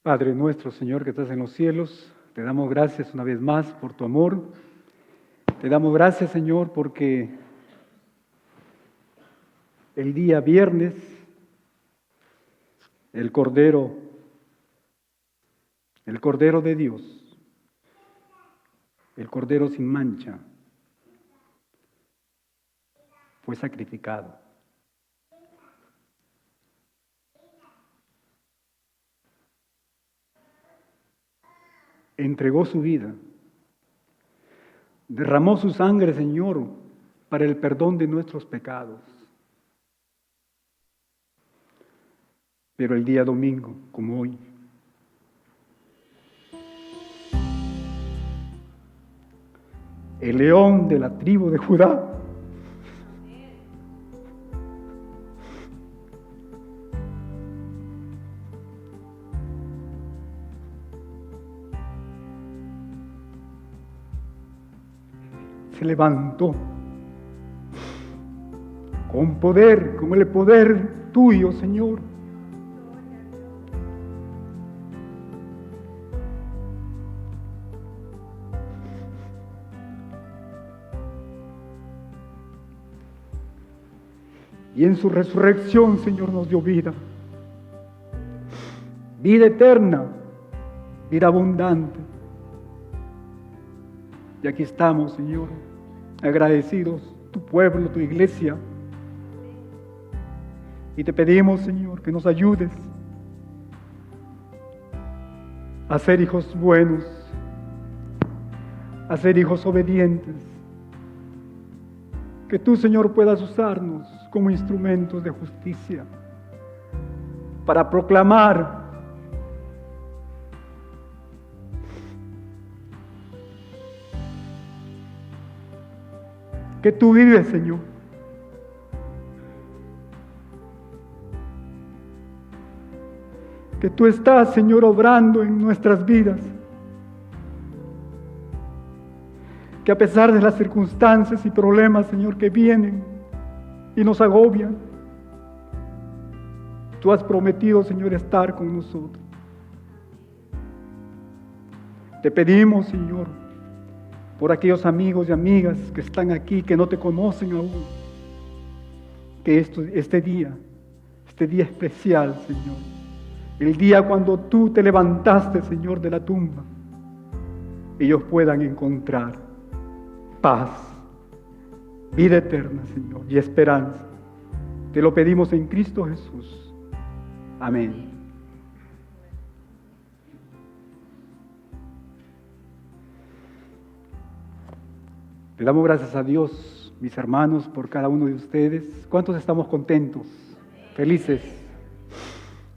Padre nuestro, Señor, que estás en los cielos, te damos gracias una vez más por tu amor. Te damos gracias, Señor, porque el día viernes el Cordero de Dios, el Cordero sin mancha, fue sacrificado. Entregó su vida, derramó su sangre, Señor, para el perdón de nuestros pecados. Pero el día domingo, como hoy, el león de la tribu de Judá se levantó con poder, como el poder tuyo, Señor. Y en su resurrección, Señor, nos dio vida. Vida eterna, vida abundante. Y aquí estamos, Señor, agradecidos, tu pueblo, tu iglesia. Y te pedimos, Señor, que nos ayudes a ser hijos buenos, a ser hijos obedientes. Que tú, Señor, puedas usarnos como instrumentos de justicia para proclamar que tú vives, Señor. Que tú estás, Señor, obrando en nuestras vidas. Que a pesar de las circunstancias y problemas, Señor, que vienen y nos agobian, tú has prometido, Señor, estar con nosotros. Te pedimos, Señor, por aquellos amigos y amigas que están aquí, que no te conocen aún, que este día especial, Señor, el día cuando tú te levantaste, Señor, de la tumba, ellos puedan encontrar paz, vida eterna, Señor, y esperanza. Te lo pedimos en Cristo Jesús. Amén. Le damos gracias a Dios, mis hermanos, por cada uno de ustedes. ¿Cuántos estamos contentos, felices?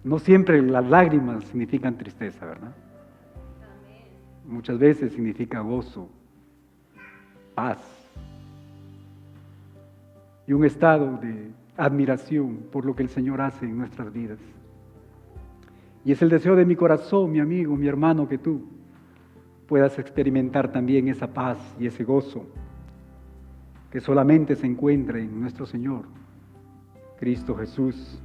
No siempre las lágrimas significan tristeza, ¿verdad? Muchas veces significa gozo, paz y un estado de admiración por lo que el Señor hace en nuestras vidas. Y es el deseo de mi corazón, mi amigo, mi hermano, que tú puedas experimentar también esa paz y ese gozo que solamente se encuentra en nuestro Señor, Cristo Jesús.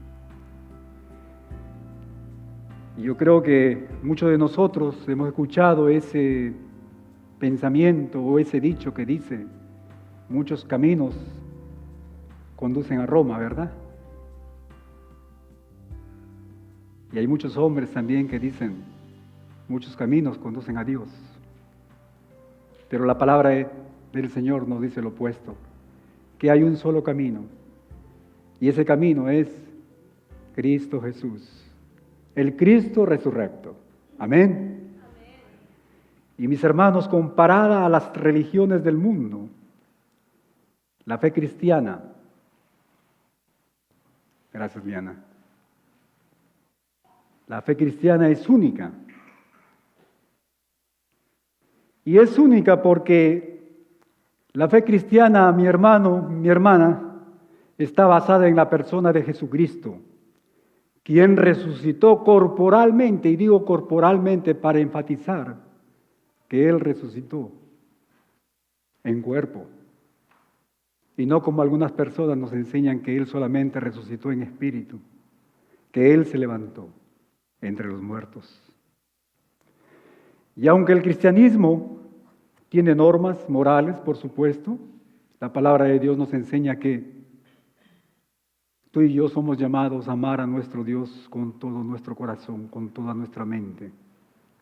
Y yo creo que muchos de nosotros hemos escuchado ese pensamiento o ese dicho que dice: muchos caminos conducen a Roma, ¿verdad? Y hay muchos hombres también que dicen: muchos caminos conducen a Dios. Pero la palabra del Señor nos dice lo opuesto, que hay un solo camino, y ese camino es Cristo Jesús, el Cristo resurrecto. Amén. Y mis hermanos, comparada a las religiones del mundo, la fe cristiana, gracias Diana, la fe cristiana es única. Y es única porque la fe cristiana, mi hermano, mi hermana, está basada en la persona de Jesucristo, quien resucitó corporalmente, y digo corporalmente para enfatizar que Él resucitó en cuerpo. Y no como algunas personas nos enseñan que Él solamente resucitó en espíritu, que Él se levantó entre los muertos. Y aunque el cristianismo tiene normas morales, por supuesto, la palabra de Dios nos enseña que tú y yo somos llamados a amar a nuestro Dios con todo nuestro corazón, con toda nuestra mente,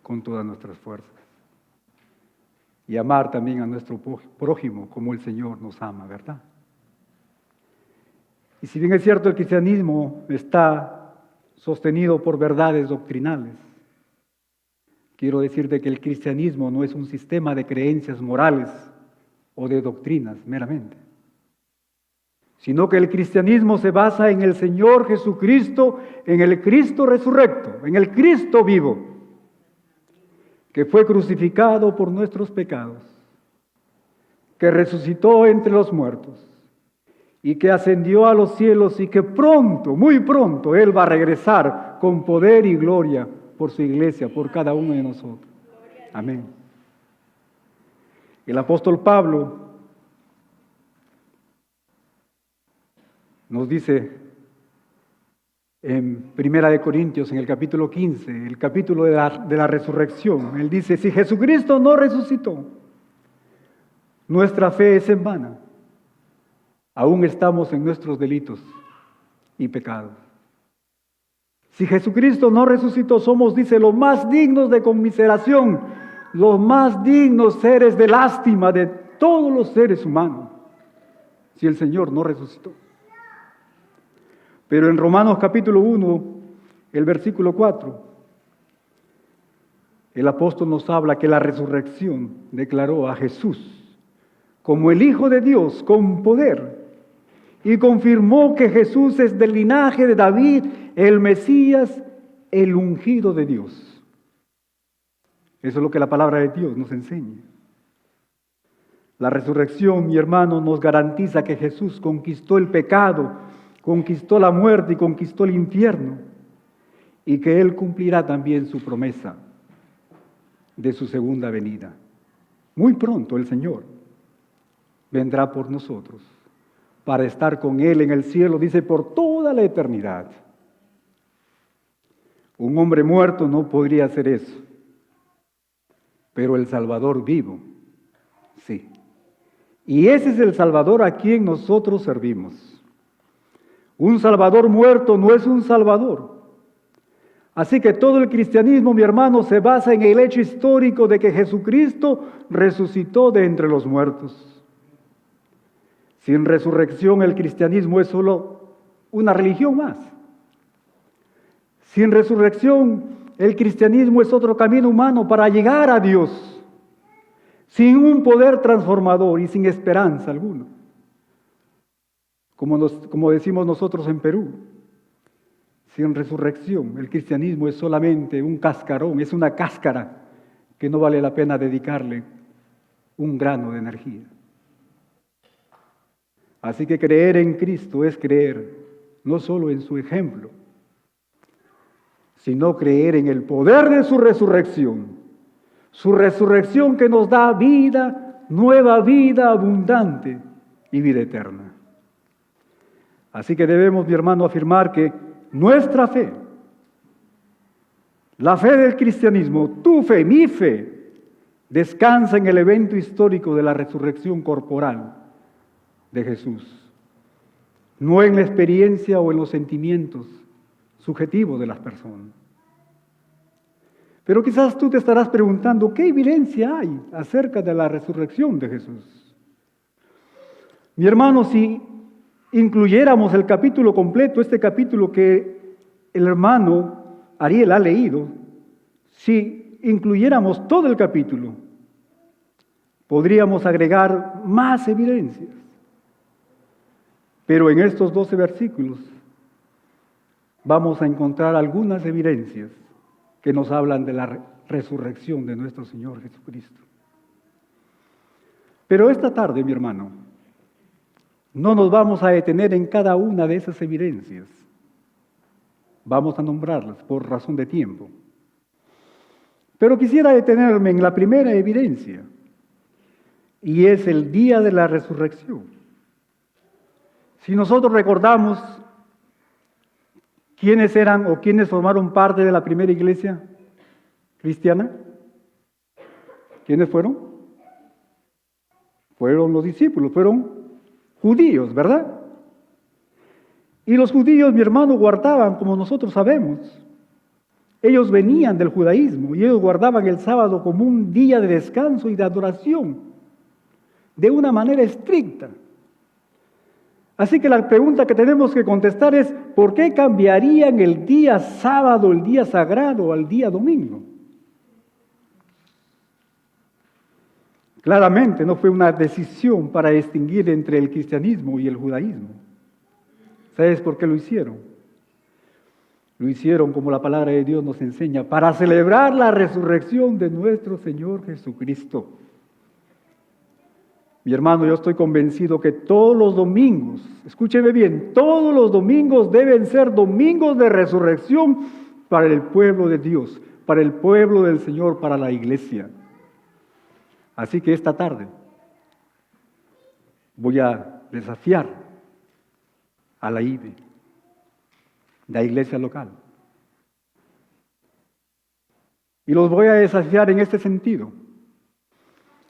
con todas nuestras fuerzas. Y amar también a nuestro prójimo como el Señor nos ama, ¿verdad? Y si bien es cierto, el cristianismo está sostenido por verdades doctrinales, quiero decirte que el cristianismo no es un sistema de creencias morales o de doctrinas meramente, sino que el cristianismo se basa en el Señor Jesucristo, en el Cristo resurrecto, en el Cristo vivo, que fue crucificado por nuestros pecados, que resucitó entre los muertos y que ascendió a los cielos y que pronto, muy pronto, Él va a regresar con poder y gloria por su iglesia, por cada uno de nosotros. Amén. El apóstol Pablo nos dice en Primera de Corintios, en el capítulo 15, el capítulo de la resurrección, él dice, si Jesucristo no resucitó, nuestra fe es en vano. Aún estamos en nuestros delitos y pecados. Si Jesucristo no resucitó, somos, dice, los más dignos de conmiseración, los más dignos seres de lástima de todos los seres humanos, si el Señor no resucitó. Pero en Romanos capítulo 1, el versículo 4, el apóstol nos habla que la resurrección declaró a Jesús como el Hijo de Dios con poder y confirmó que Jesús es del linaje de David, el Mesías, el ungido de Dios. Eso es lo que la palabra de Dios nos enseña. La resurrección, mi hermano, nos garantiza que Jesús conquistó el pecado, conquistó la muerte y conquistó el infierno, y que Él cumplirá también su promesa de su segunda venida. Muy pronto el Señor vendrá por nosotros para estar con Él en el cielo, dice, por toda la eternidad. Un hombre muerto no podría hacer eso, pero el Salvador vivo, sí. Y ese es el Salvador a quien nosotros servimos. Un Salvador muerto no es un Salvador. Así que todo el cristianismo, mi hermano, se basa en el hecho histórico de que Jesucristo resucitó de entre los muertos. Sin resurrección, el cristianismo es solo una religión más. Sin resurrección, el cristianismo es otro camino humano para llegar a Dios, sin un poder transformador y sin esperanza alguna. Como decimos nosotros en Perú, sin resurrección, el cristianismo es solamente un cascarón, es una cáscara que no vale la pena dedicarle un grano de energía. Así que creer en Cristo es creer no solo en su ejemplo, sino creer en el poder de su resurrección que nos da vida, nueva vida abundante y vida eterna. Así que debemos, mi hermano, afirmar que nuestra fe, la fe del cristianismo, tu fe, mi fe, descansa en el evento histórico de la resurrección corporal de Jesús, no en la experiencia o en los sentimientos subjetivos de las personas. Pero quizás tú te estarás preguntando, ¿qué evidencia hay acerca de la resurrección de Jesús? Mi hermano, si incluyéramos el capítulo completo, este capítulo que el hermano Ariel ha leído, si incluyéramos todo el capítulo, podríamos agregar más evidencias. Pero en estos 12 versículos vamos a encontrar algunas evidencias que nos hablan de la resurrección de nuestro Señor Jesucristo. Pero esta tarde, mi hermano, no nos vamos a detener en cada una de esas evidencias. Vamos a nombrarlas por razón de tiempo. Pero quisiera detenerme en la primera evidencia, y es el día de la resurrección. Si nosotros recordamos quiénes eran o quiénes formaron parte de la primera iglesia cristiana, ¿Quiénes fueron? Fueron los discípulos, fueron judíos, ¿verdad? Y los judíos, mi hermano, guardaban, como nosotros sabemos, ellos venían del judaísmo y ellos guardaban el sábado como un día de descanso y de adoración, de una manera estricta. Así que la pregunta que tenemos que contestar es, ¿por qué cambiarían el día sábado, el día sagrado, al día domingo? Claramente no fue una decisión para distinguir entre el cristianismo y el judaísmo. ¿Sabes por qué lo hicieron? Lo hicieron, como la palabra de Dios nos enseña, para celebrar la resurrección de nuestro Señor Jesucristo. Mi hermano, yo estoy convencido que todos los domingos, escúcheme bien, todos los domingos deben ser domingos de resurrección para el pueblo de Dios, para el pueblo del Señor, para la iglesia. Así que esta tarde voy a desafiar a la IBE, la iglesia local. Y los voy a desafiar en este sentido.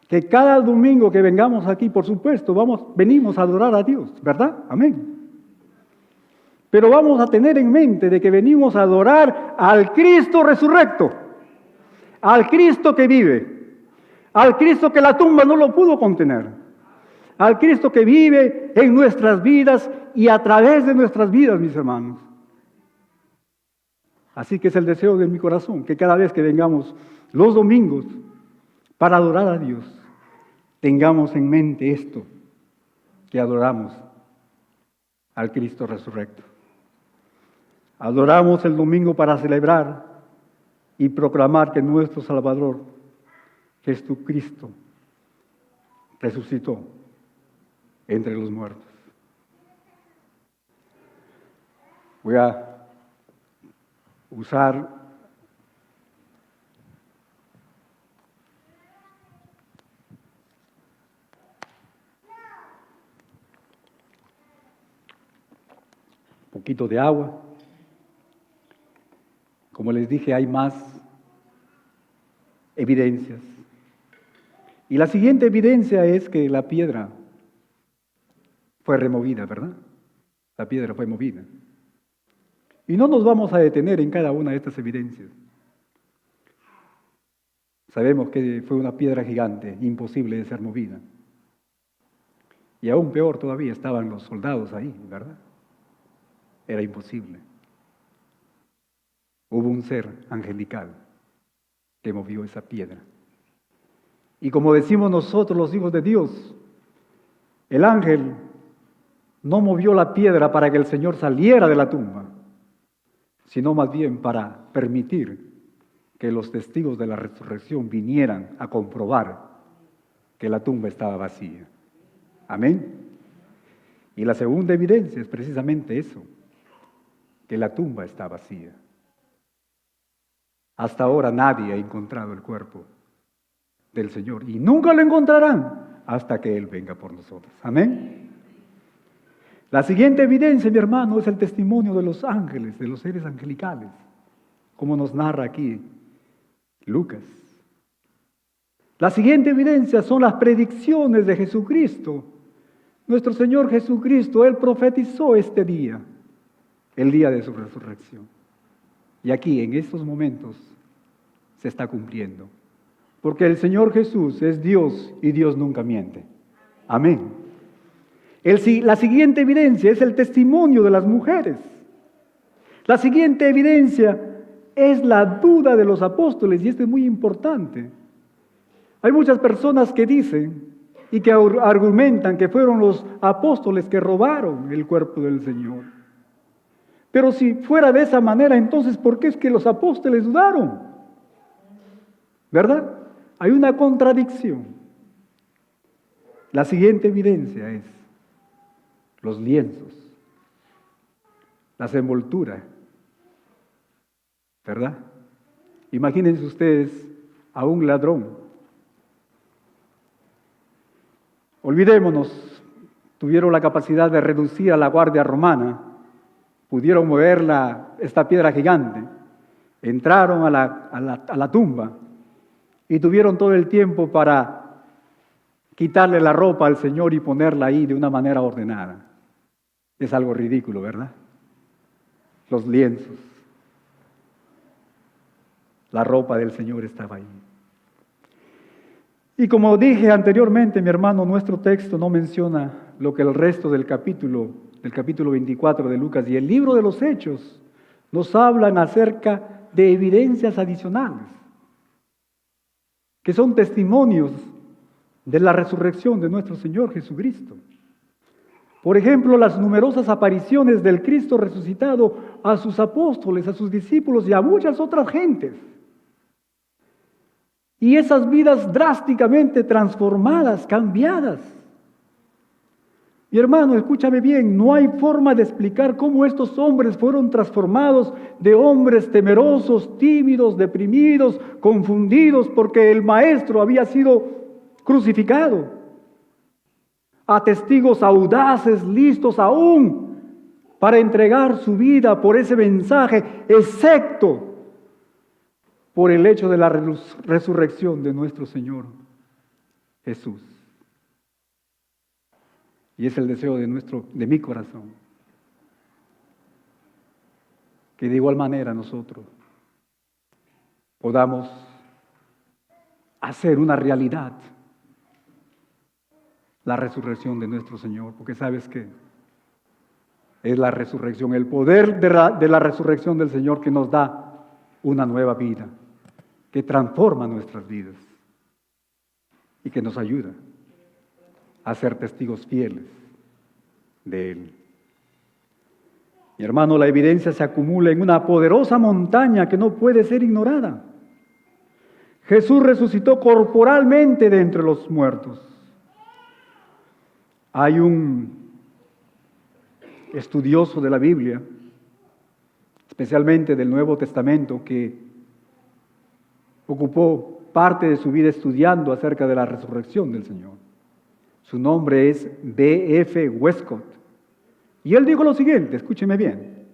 Que cada domingo que vengamos aquí, por supuesto, venimos a adorar a Dios, ¿verdad? Amén. Pero vamos a tener en mente de que venimos a adorar al Cristo resurrecto, al Cristo que vive, al Cristo que la tumba no lo pudo contener, al Cristo que vive en nuestras vidas y a través de nuestras vidas, mis hermanos. Así que es el deseo de mi corazón, que cada vez que vengamos los domingos para adorar a Dios, tengamos en mente esto, que adoramos al Cristo resurrecto. Adoramos el domingo para celebrar y proclamar que nuestro Salvador, Jesucristo, resucitó entre los muertos. Voy a usar un poquito de agua. Como les dije, hay más evidencias. Y la siguiente evidencia es que la piedra fue removida, ¿verdad? La piedra fue movida. Y no nos vamos a detener en cada una de estas evidencias. Sabemos que fue una piedra gigante, imposible de ser movida. Y aún peor todavía, estaban los soldados ahí, ¿verdad? Era imposible. Hubo un ser angelical que movió esa piedra. Y como decimos nosotros los hijos de Dios, el ángel no movió la piedra para que el Señor saliera de la tumba, sino más bien para permitir que los testigos de la resurrección vinieran a comprobar que la tumba estaba vacía. Amén. Y la segunda evidencia es precisamente eso, que la tumba está vacía. Hasta ahora nadie ha encontrado el cuerpo del Señor y nunca lo encontrarán hasta que Él venga por nosotros. Amén. La siguiente evidencia, mi hermano, es el testimonio de los ángeles, de los seres angelicales, como nos narra aquí Lucas. La siguiente evidencia son las predicciones de Jesucristo. Nuestro Señor Jesucristo, Él profetizó este día, el día de su resurrección. Y aquí, en estos momentos, se está cumpliendo. Porque el Señor Jesús es Dios y Dios nunca miente. Amén. La siguiente evidencia es el testimonio de las mujeres. La siguiente evidencia es la duda de los apóstoles, y esto es muy importante. Hay muchas personas que dicen y que argumentan que fueron los apóstoles que robaron el cuerpo del Señor. Pero si fuera de esa manera, entonces, ¿por qué es que los apóstoles dudaron? ¿Verdad? Hay una contradicción. La siguiente evidencia es los lienzos, las envolturas, ¿verdad? Imagínense ustedes a un ladrón. Olvidémonos, tuvieron la capacidad de reducir a la guardia romana, pudieron mover esta piedra gigante, entraron a la tumba y tuvieron todo el tiempo para quitarle la ropa al Señor y ponerla ahí de una manera ordenada. Es algo ridículo, ¿verdad? Los lienzos. La ropa del Señor estaba ahí. Y como dije anteriormente, mi hermano, nuestro texto no menciona lo que el resto del capítulo 24 de Lucas y el libro de los Hechos nos hablan acerca de evidencias adicionales, que son testimonios de la resurrección de nuestro Señor Jesucristo. Por ejemplo, las numerosas apariciones del Cristo resucitado a sus apóstoles, a sus discípulos y a muchas otras gentes. Y esas vidas drásticamente transformadas, cambiadas. Mi hermano, escúchame bien, no hay forma de explicar cómo estos hombres fueron transformados de hombres temerosos, tímidos, deprimidos, confundidos, porque el Maestro había sido crucificado, a testigos audaces, listos aún para entregar su vida por ese mensaje, excepto por el hecho de la resurrección de nuestro Señor Jesús. Y es el deseo de mi corazón, que de igual manera nosotros podamos hacer una realidad la resurrección de nuestro Señor, porque sabes que es la resurrección, el poder de la resurrección del Señor que nos da una nueva vida, que transforma nuestras vidas y que nos ayuda a ser testigos fieles de Él. Mi hermano, la evidencia se acumula en una poderosa montaña que no puede ser ignorada. Jesús resucitó corporalmente de entre los muertos. Hay un estudioso de la Biblia, especialmente del Nuevo Testamento, que ocupó parte de su vida estudiando acerca de la resurrección del Señor. Su nombre es B.F. Westcott. Y él dijo lo siguiente, escúcheme bien.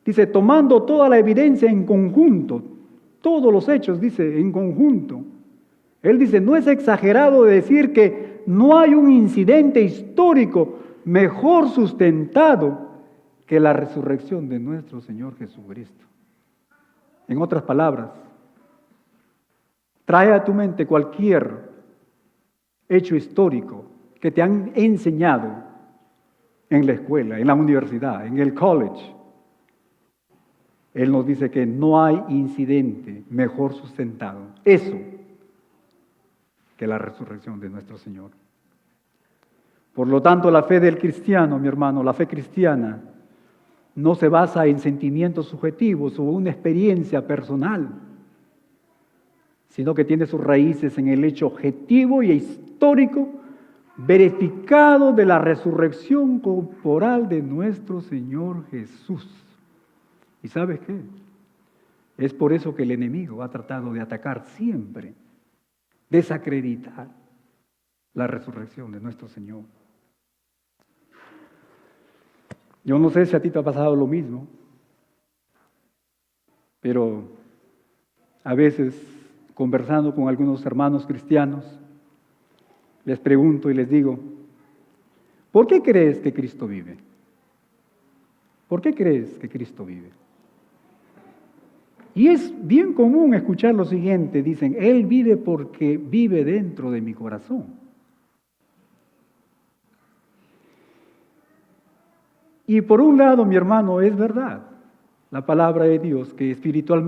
Dice, tomando toda la evidencia en conjunto, todos los hechos, dice, en conjunto. Él dice, no es exagerado decir que no hay un incidente histórico mejor sustentado que la resurrección de nuestro Señor Jesucristo. En otras palabras, trae a tu mente cualquier hecho histórico que te han enseñado en la escuela, en la universidad, en el college. Él nos dice que no hay incidente mejor sustentado, eso, que la resurrección de nuestro Señor. Por lo tanto, la fe del cristiano, mi hermano, la fe cristiana, no se basa en sentimientos subjetivos o una experiencia personal, sino que tiene sus raíces en el hecho objetivo y histórico verificado de la resurrección corporal de nuestro Señor Jesús. ¿Y sabes qué? Es por eso que el enemigo ha tratado de atacar siempre, desacreditar la resurrección de nuestro Señor. Yo no sé si a ti te ha pasado lo mismo, pero a veces, conversando con algunos hermanos cristianos, les pregunto y les digo, ¿por qué crees que Cristo vive? ¿Por qué crees que Cristo vive? Y es bien común escuchar lo siguiente, dicen, Él vive porque vive dentro de mi corazón. Y por un lado, mi hermano, es verdad. La palabra de Dios que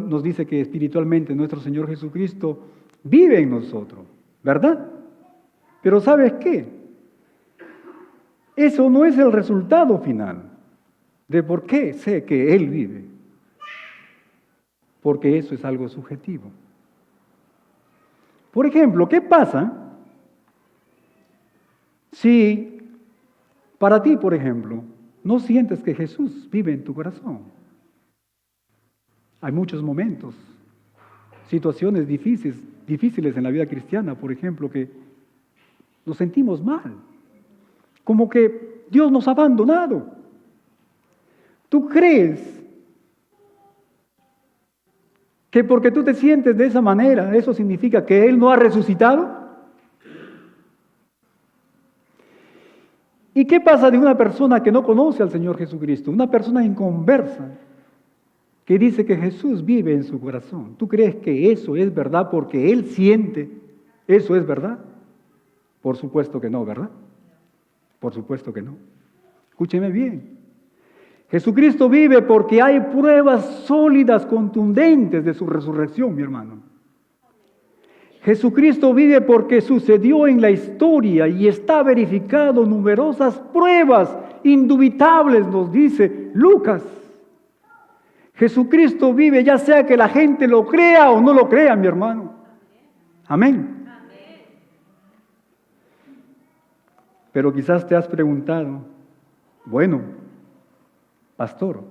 nos dice que espiritualmente nuestro Señor Jesucristo vive en nosotros, ¿verdad? Pero ¿sabes qué? Eso no es el resultado final de por qué sé que Él vive. Porque eso es algo subjetivo. Por ejemplo, ¿qué pasa si para ti, por ejemplo, no sientes que Jesús vive en tu corazón? Hay muchos momentos, situaciones difíciles en la vida cristiana, por ejemplo, que nos sentimos mal, como que Dios nos ha abandonado. ¿Tú crees Que porque tú te sientes de esa manera, ¿eso significa que Él no ha resucitado? ¿Y qué pasa de una persona que no conoce al Señor Jesucristo? Una persona inconversa que dice que Jesús vive en su corazón. ¿Tú crees que eso es verdad porque Él siente eso es verdad? Por supuesto que no, ¿verdad? Por supuesto que no. Escúcheme bien. Jesucristo vive porque hay pruebas sólidas, contundentes de su resurrección, mi hermano. Jesucristo vive porque sucedió en la historia y está verificado numerosas pruebas indubitables, nos dice Lucas. Jesucristo vive ya sea que la gente lo crea o no lo crea, mi hermano. Amén. Pero quizás te has preguntado, bueno, pastor,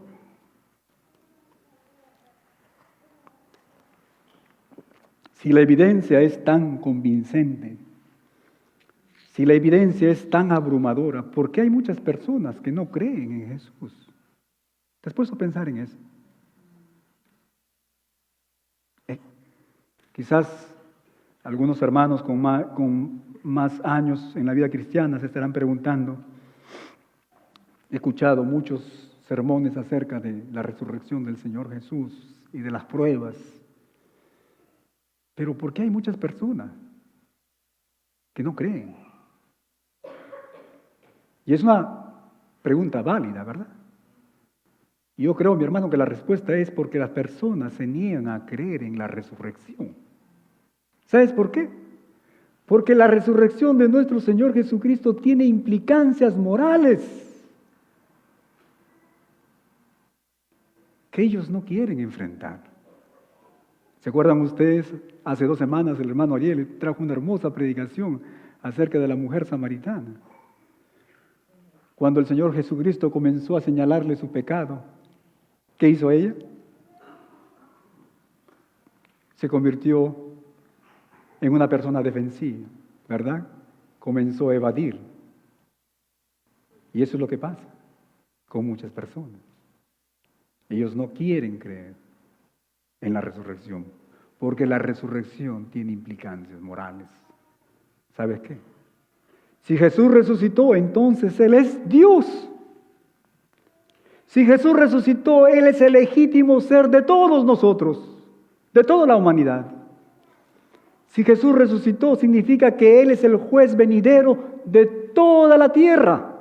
si la evidencia es tan convincente, si la evidencia es tan abrumadora, ¿por qué hay muchas personas que no creen en Jesús? ¿Te has puesto a pensar en eso? Quizás algunos hermanos con más años en la vida cristiana se estarán preguntando, he escuchado muchos sermones acerca de la resurrección del Señor Jesús y de las pruebas, pero ¿por qué hay muchas personas que no creen? Y es una pregunta válida, ¿verdad? Y yo creo, mi hermano, que la respuesta es porque las personas se niegan a creer en la resurrección. ¿Sabes por qué? Porque la resurrección de nuestro Señor Jesucristo tiene implicancias morales que ellos no quieren enfrentar. ¿Se acuerdan ustedes? Hace 2 semanas el hermano Ariel trajo una hermosa predicación acerca de la mujer samaritana. Cuando el Señor Jesucristo comenzó a señalarle su pecado, ¿qué hizo ella? Se convirtió en una persona defensiva, ¿verdad? Comenzó a evadir. Y eso es lo que pasa con muchas personas. Ellos no quieren creer en la resurrección, porque la resurrección tiene implicancias morales. ¿Sabes qué? Si Jesús resucitó, entonces Él es Dios. Si Jesús resucitó, Él es el legítimo ser de todos nosotros, de toda la humanidad. Si Jesús resucitó, significa que Él es el juez venidero de toda la tierra.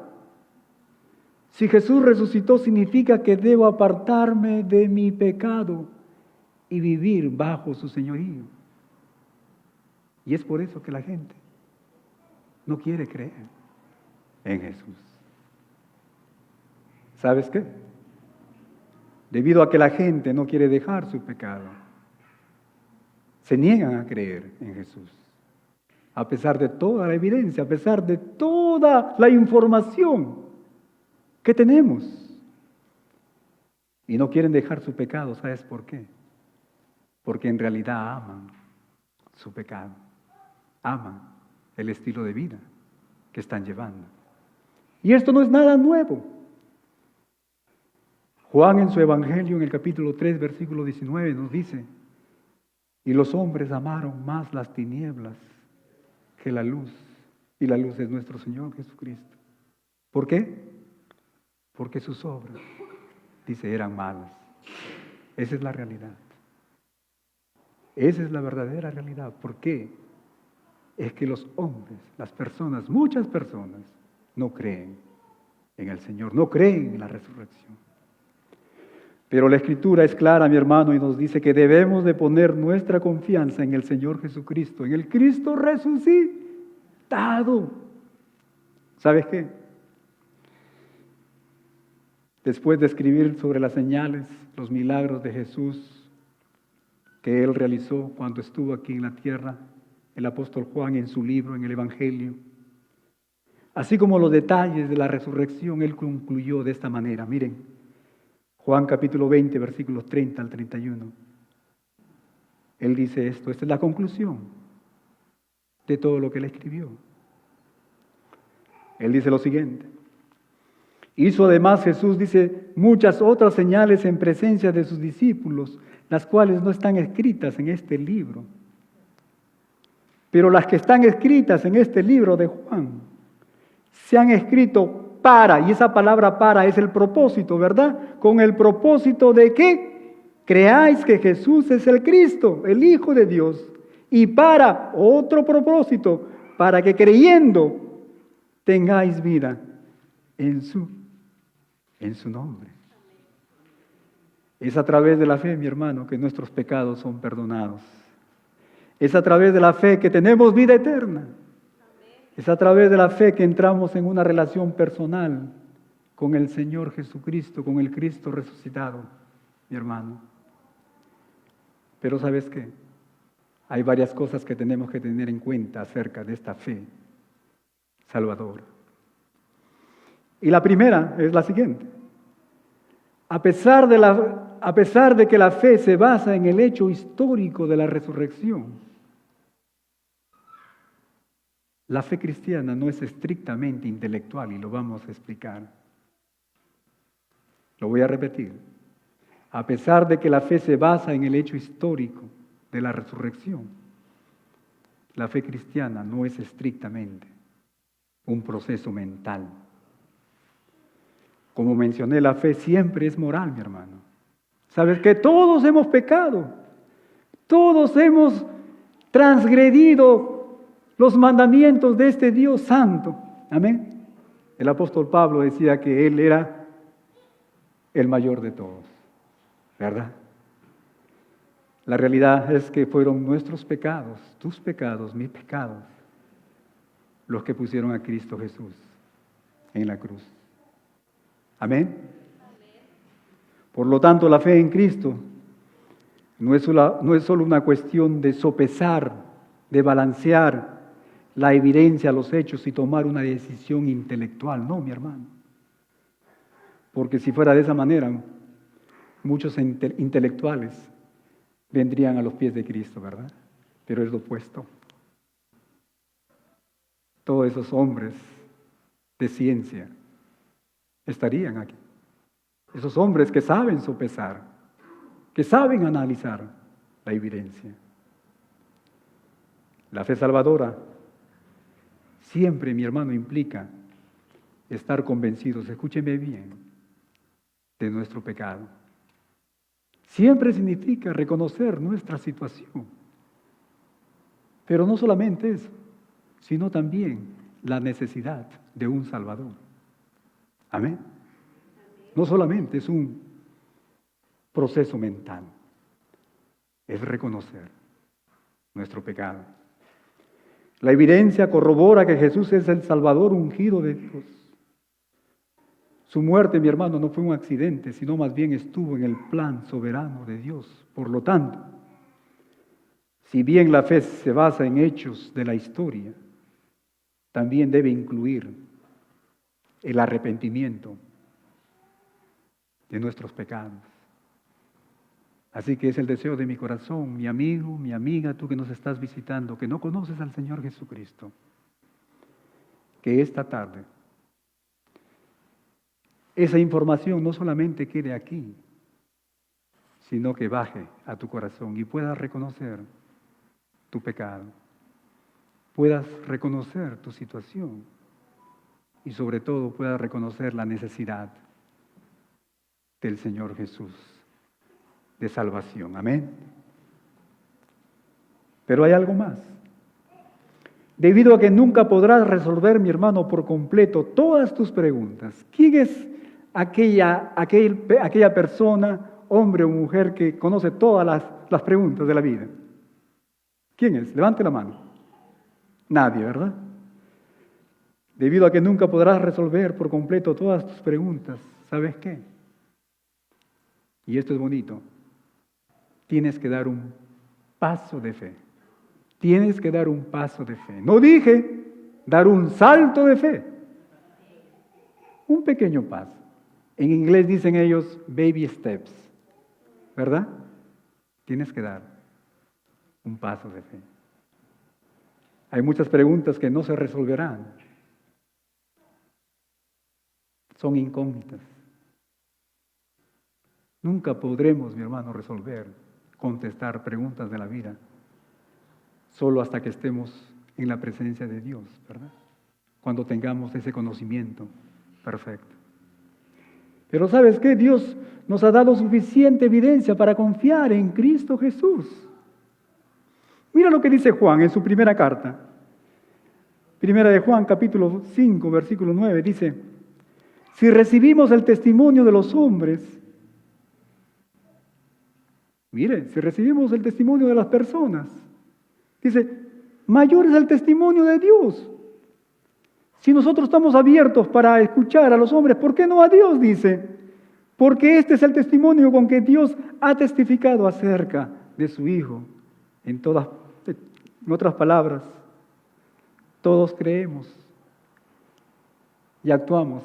Si Jesús resucitó, significa que debo apartarme de mi pecado y vivir bajo su señorío. Y es por eso que la gente no quiere creer en Jesús. ¿Sabes qué? Debido a que la gente no quiere dejar su pecado, se niegan a creer en Jesús. A pesar de toda la evidencia, a pesar de toda la información que tenemos. Y no quieren dejar su pecado, ¿sabes por qué? Porque en realidad aman su pecado. Aman el estilo de vida que están llevando. Y esto no es nada nuevo. Juan en su Evangelio, en el capítulo 3, versículo 19, nos dice, y los hombres amaron más las tinieblas que la luz, y la luz es nuestro Señor Jesucristo. ¿Por qué? Porque sus obras, dice, eran malas. Esa es la realidad. Esa es la verdadera realidad. ¿Por qué? Es que los hombres, las personas, muchas personas, no creen en el Señor, no creen en la resurrección. Pero la Escritura es clara, mi hermano, y nos dice que debemos de poner nuestra confianza en el Señor Jesucristo, en el Cristo resucitado. ¿Sabes qué? Después de escribir sobre las señales, los milagros de Jesús que Él realizó cuando estuvo aquí en la tierra, el apóstol Juan en su libro, en el Evangelio, así como los detalles de la resurrección, Él concluyó de esta manera. Miren, Juan capítulo 20, versículos 30 al 31. Él dice esto, esta es la conclusión de todo lo que Él escribió. Él dice lo siguiente, Hizo además Jesús, dice, muchas otras señales en presencia de sus discípulos, las cuales no están escritas en este libro. Pero las que están escritas en este libro de Juan, se han escrito para, y esa palabra para es el propósito, ¿verdad? Con el propósito de que creáis que Jesús es el Cristo, el Hijo de Dios, y para otro propósito, para que creyendo tengáis vida en su nombre. Es a través de la fe, mi hermano, que nuestros pecados son perdonados. Es a través de la fe que tenemos vida eterna. Es a través de la fe que entramos en una relación personal con el Señor Jesucristo, con el Cristo resucitado, mi hermano. Pero ¿sabes qué? Hay varias cosas que tenemos que tener en cuenta acerca de esta fe salvadora. Y la primera es la siguiente. A pesar de que la fe se basa en el hecho histórico de la resurrección, la fe cristiana no es estrictamente intelectual y lo vamos a explicar. Lo voy a repetir. A pesar de que la fe se basa en el hecho histórico de la resurrección, la fe cristiana no es estrictamente un proceso mental. Como mencioné, la fe siempre es moral, mi hermano. ¿Sabes que todos hemos pecado? Todos hemos transgredido los mandamientos de este Dios santo. Amén. El apóstol Pablo decía que él era el mayor de todos, ¿verdad? La realidad es que fueron nuestros pecados, tus pecados, mis pecados, los que pusieron a Cristo Jesús en la cruz. Amén. Por lo tanto, la fe en Cristo no es solo una cuestión de sopesar, de balancear la evidencia, los hechos y tomar una decisión intelectual. No, mi hermano. Porque si fuera de esa manera, muchos intelectuales vendrían a los pies de Cristo, ¿verdad? Pero es lo opuesto. Todos esos hombres de ciencia estarían aquí. Esos hombres que saben sopesar, que saben analizar la evidencia. La fe salvadora siempre, mi hermano, implica estar convencidos, escúcheme bien, de nuestro pecado. Siempre significa reconocer nuestra situación. Pero no solamente eso, sino también la necesidad de un Salvador. Amén. No solamente es un proceso mental, es reconocer nuestro pecado. La evidencia corrobora que Jesús es el Salvador ungido de Dios. Su muerte, mi hermano, no fue un accidente, sino más bien estuvo en el plan soberano de Dios. Por lo tanto, si bien la fe se basa en hechos de la historia, también debe incluir el arrepentimiento de nuestros pecados. Así que es el deseo de mi corazón, mi amigo, mi amiga, tú que nos estás visitando, que no conoces al Señor Jesucristo, que esta tarde esa información no solamente quede aquí, sino que baje a tu corazón y puedas reconocer tu pecado, puedas reconocer tu situación y sobre todo puedas reconocer la necesidad del Señor Jesús de salvación. Amén. Pero hay algo más. Debido a que nunca podrás resolver, mi hermano, por completo todas tus preguntas. ¿Quién es aquella persona, hombre o mujer, que conoce todas las preguntas de la vida? ¿Quién es? Levante la mano. Nadie, ¿verdad? Debido a que nunca podrás resolver por completo todas tus preguntas, ¿sabes qué? Y esto es bonito. Tienes que dar un paso de fe. Tienes que dar un paso de fe. No dije dar un salto de fe. Un pequeño paso. En inglés dicen ellos baby steps. ¿Verdad? Tienes que dar un paso de fe. Hay muchas preguntas que no se resolverán son incógnitas. Nunca podremos, mi hermano, resolver, contestar preguntas de la vida, solo hasta que estemos en la presencia de Dios, ¿verdad? Cuando tengamos ese conocimiento perfecto. Pero ¿sabes qué? Dios nos ha dado suficiente evidencia para confiar en Cristo Jesús. Mira lo que dice Juan en su primera carta. Primera de Juan, capítulo 5, versículo 9, dice: si recibimos el testimonio de los hombres, mire, si recibimos el testimonio de las personas, dice, mayor es el testimonio de Dios. Si nosotros estamos abiertos para escuchar a los hombres, ¿por qué no a Dios? Dice, porque este es el testimonio con que Dios ha testificado acerca de su Hijo. En otras palabras, todos creemos y actuamos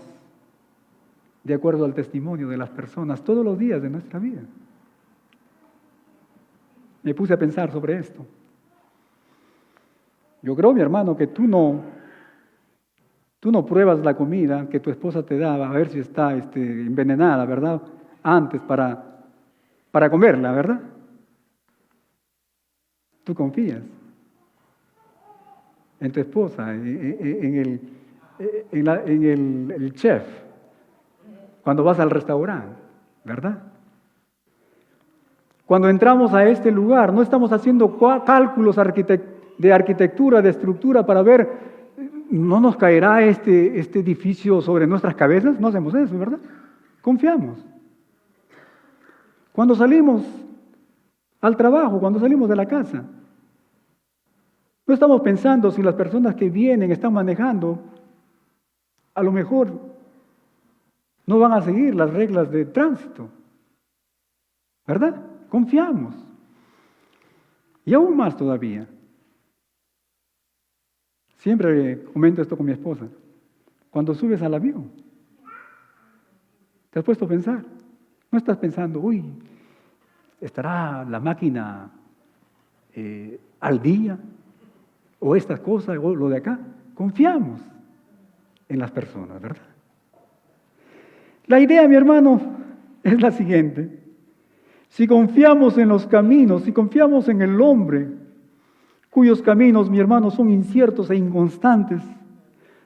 de acuerdo al testimonio de las personas todos los días de nuestra vida. Me puse a pensar sobre esto. Yo creo, mi hermano, que tú no pruebas la comida que tu esposa te da a ver si está envenenada, ¿verdad? Antes para comerla, ¿verdad? Tú confías en tu esposa, en el chef, cuando vas al restaurante, ¿verdad? Cuando entramos a este lugar, no estamos haciendo cálculos de arquitectura, de estructura para ver, ¿no nos caerá este edificio sobre nuestras cabezas? No hacemos eso, ¿verdad? Confiamos. Cuando salimos al trabajo, cuando salimos de la casa, no estamos pensando si las personas que vienen están manejando, a lo mejor no van a seguir las reglas de tránsito, ¿verdad? Confiamos. Y aún más todavía. Siempre comento esto con mi esposa. Cuando subes al avión, ¿te has puesto a pensar? No estás pensando, uy, ¿estará la máquina al día? O estas cosas, o lo de acá. Confiamos en las personas, ¿verdad? La idea, mi hermano, es la siguiente. Si confiamos en los caminos, si confiamos en el hombre, cuyos caminos, mi hermano, son inciertos e inconstantes,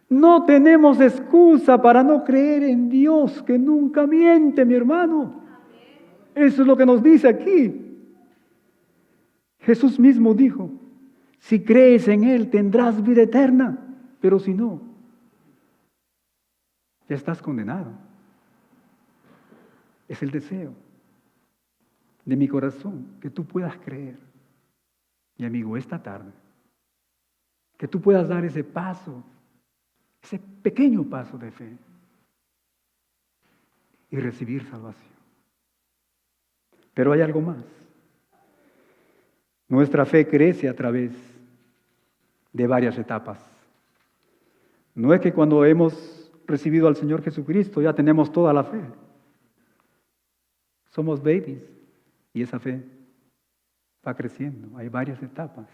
no tenemos excusa para no creer en Dios, que nunca miente, mi hermano. Eso es lo que nos dice aquí. Jesús mismo dijo, si crees en Él tendrás vida eterna, pero si no, ya estás condenado. Es el deseo de mi corazón que tú puedas creer. Mi amigo, esta tarde, que tú puedas dar ese paso, ese pequeño paso de fe y recibir salvación. Pero hay algo más. Nuestra fe crece a través de varias etapas. No es que cuando hemos recibido al Señor Jesucristo ya tenemos toda la fe. Somos babies y esa fe va creciendo. Hay varias etapas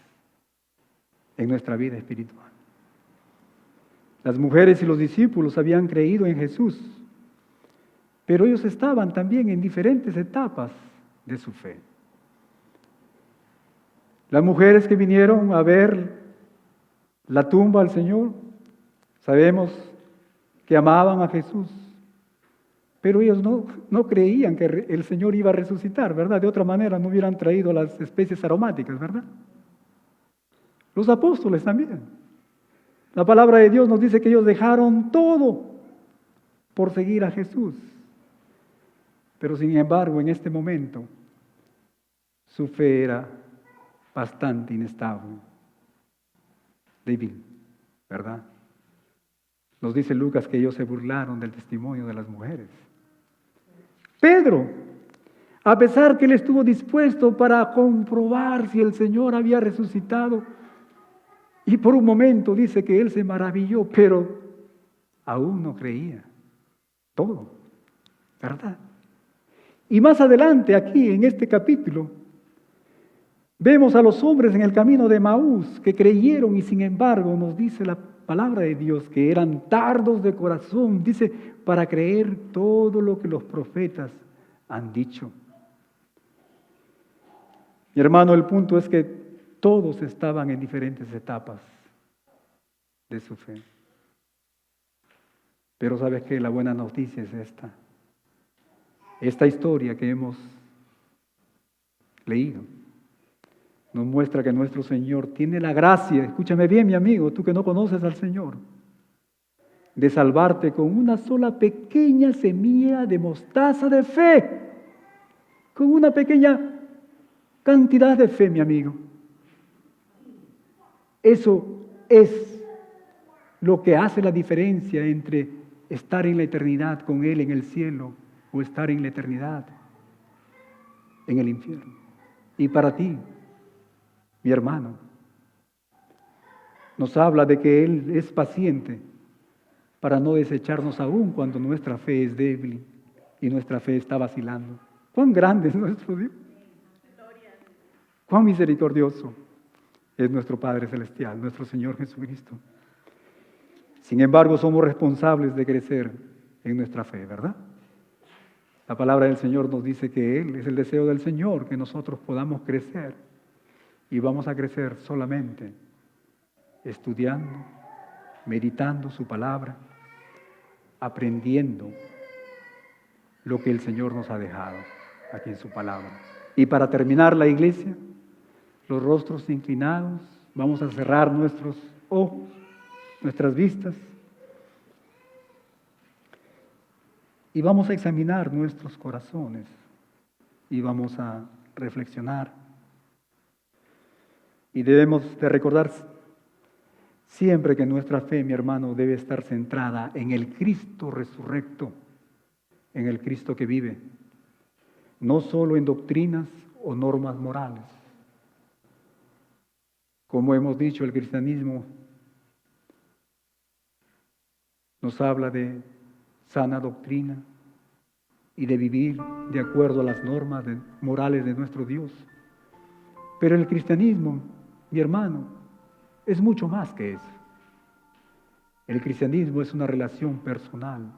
en nuestra vida espiritual. Las mujeres y los discípulos habían creído en Jesús, pero ellos estaban también en diferentes etapas de su fe. Las mujeres que vinieron a ver la tumba al Señor, sabemos que amaban a Jesús, pero ellos no creían que el Señor iba a resucitar, ¿verdad? De otra manera no hubieran traído las especies aromáticas, ¿verdad? Los apóstoles también. La palabra de Dios nos dice que ellos dejaron todo por seguir a Jesús. Pero sin embargo, en este momento, su fe era bastante inestable, débil, ¿verdad? Nos dice Lucas que ellos se burlaron del testimonio de las mujeres. Pedro, a pesar que él estuvo dispuesto para comprobar si el Señor había resucitado, y por un momento dice que él se maravilló, pero aún no creía todo, ¿verdad? Y más adelante aquí en este capítulo, Vemos a los hombres en el camino de Emaús que creyeron y sin embargo nos dice la palabra de Dios que eran tardos de corazón, dice, para creer todo lo que los profetas han dicho. Mi hermano, el punto es que todos estaban en diferentes etapas de su fe. Pero ¿sabes qué? La buena noticia es esta. Esta historia que hemos leído nos muestra que nuestro Señor tiene la gracia, escúchame bien, mi amigo, tú que no conoces al Señor, de salvarte con una sola pequeña semilla de mostaza de fe, con una pequeña cantidad de fe, mi amigo. Eso es lo que hace la diferencia entre estar en la eternidad con Él en el cielo o estar en la eternidad en el infierno. Y para ti, mi hermano, nos habla de que Él es paciente para no desecharnos aún cuando nuestra fe es débil y nuestra fe está vacilando. ¡Cuán grande es nuestro Dios! ¡Cuán misericordioso es nuestro Padre Celestial, nuestro Señor Jesucristo! Sin embargo, somos responsables de crecer en nuestra fe, ¿verdad? La palabra del Señor nos dice que Él es el deseo del Señor, que nosotros podamos crecer. Y vamos a crecer solamente estudiando, meditando su palabra, aprendiendo lo que el Señor nos ha dejado aquí en su palabra. Y para terminar la iglesia, los rostros inclinados, vamos a cerrar nuestros ojos, nuestras vistas, y vamos a examinar nuestros corazones y vamos a reflexionar. Y debemos de recordar siempre que nuestra fe, mi hermano, debe estar centrada en el Cristo resurrecto, en el Cristo que vive, no solo en doctrinas o normas morales. Como hemos dicho, el cristianismo nos habla de sana doctrina y de vivir de acuerdo a las normas morales de nuestro Dios. Pero el cristianismo, mi hermano, es mucho más que eso. El cristianismo es una relación personal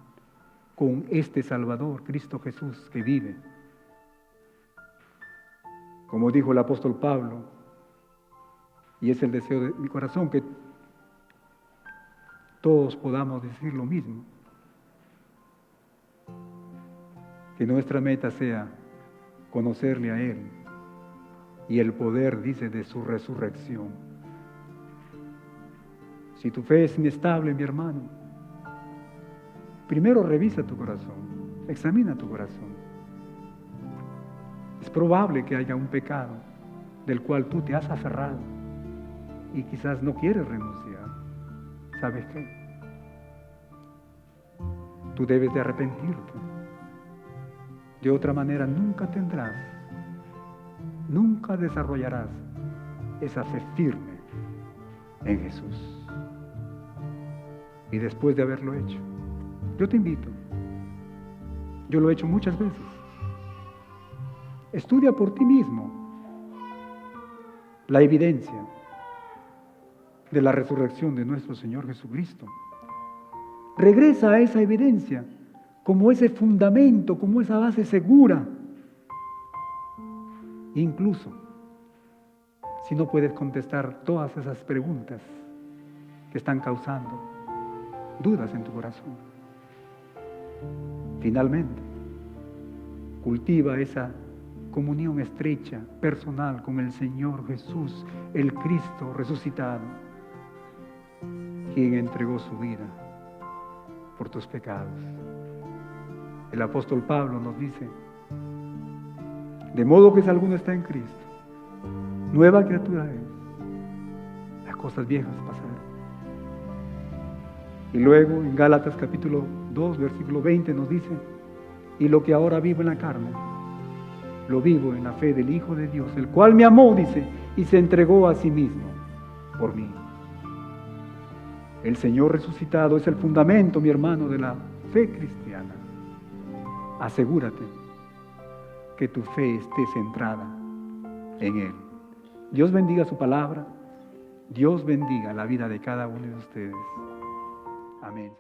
con este Salvador, Cristo Jesús, que vive. Como dijo el apóstol Pablo, y es el deseo de mi corazón, que todos podamos decir lo mismo. Que nuestra meta sea conocerle a Él y el poder, dice, de su resurrección. Si tu fe es inestable, mi hermano, primero revisa tu corazón, examina tu corazón. Es probable que haya un pecado del cual tú te has aferrado y quizás no quieres renunciar. ¿Sabes qué? Tú debes de arrepentirte. De otra manera nunca desarrollarás esa fe firme en Jesús. Y después de haberlo hecho, yo te invito, yo lo he hecho muchas veces, estudia por ti mismo la evidencia de la resurrección de nuestro Señor Jesucristo. Regresa a esa evidencia como ese fundamento, como esa base segura. Incluso si no puedes contestar todas esas preguntas que están causando dudas en tu corazón. Finalmente, cultiva esa comunión estrecha, personal con el Señor Jesús, el Cristo resucitado, quien entregó su vida por tus pecados. El apóstol Pablo nos dice, de modo que si alguno está en Cristo, nueva criatura es, las cosas viejas pasaron. Y luego en Gálatas capítulo 2, versículo 20 nos dice, y lo que ahora vivo en la carne, lo vivo en la fe del Hijo de Dios, el cual me amó, dice, y se entregó a sí mismo por mí. El Señor resucitado es el fundamento, mi hermano, de la fe cristiana. Asegúrate que tu fe esté centrada en Él. Dios bendiga su palabra. Dios bendiga la vida de cada uno de ustedes. Amén.